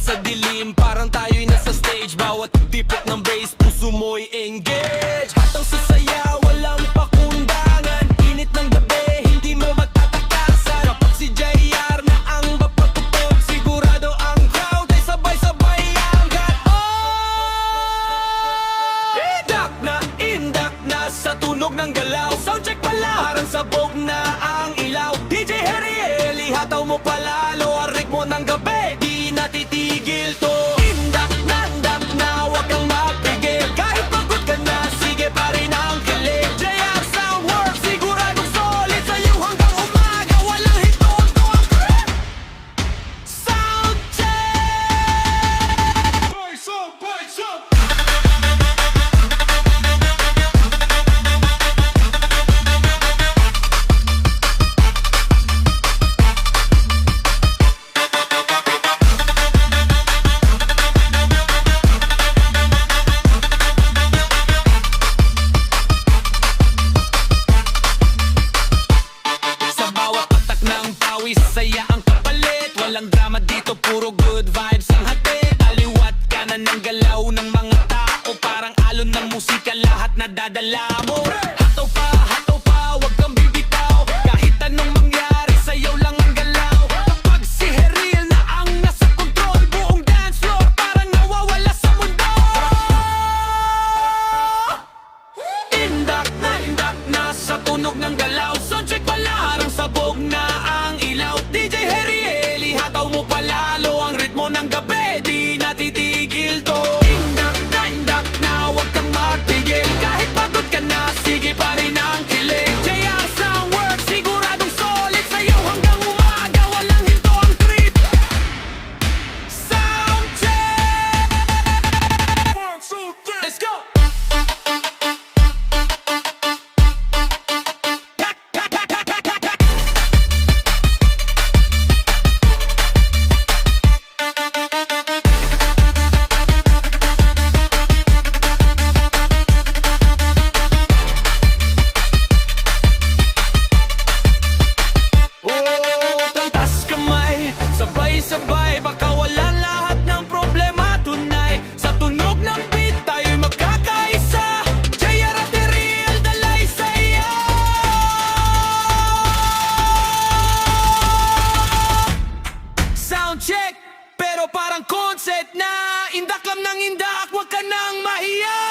sa dilim, parang tayo'y nasa stage. Bawat tipok ng bass, puso mo'y engage. Hataw sa saya, walang pakundangan. Init ng gabi, hindi mo matatakasan. Kapag si JR na ang mapatupog, sigurado ang crowd ay sabay-sabay angkat. Indak na sa tunog ng galaw. Soundcheck pala, parang sabog na ang ilaw. DJ Harry Eli, hataw mo palalo. Ang ritmo ng gabi, di natitigil to. Indak na, wag kang mapigil. Kahit pagod ka na, sige pa rin ang kilig. JR Soundworks, siguradong solid sa'yo hanggang umaga. Walang hito-to ang trip. Soundcheck! Boys up, boys up! Saya ang kapalit, walang drama dito, puro good vibes ang hatid. Aliwat ka na ng galaw ng mga tao, parang alon ng musika lahat na dadala mo. Hataw pa, wag kang bibitaw. Kahit anong mangyari, sayaw lang ang galaw. Kapag si Heril na ang nasa control, buong dance floor parang nawawala sa mundo. Indak na sa tunog ng galaw. Soundcheck pala, harang sabog na ang ilaw. DJ Harry Eli, hataw mo palalo. Ang ritmo ng gabi, di natitigil to. Indak na, wag kang magtigil. Kahit pagod ka na, sige pa rin ang kilig. JR Soundworks, siguradong solid sa'yo hanggang umaga. Walang hinto ang trip. Soundcheck! 1, 2, 3, let's go! Sabay-sabay, baka wala lahat ng problema tunay. Sa tunog ng beat, tayo'y magkakaisa. JR at Ariel, dalay saya. Soundcheck, pero parang concept na. Indak lang ng indak, wag ka nang mahiya.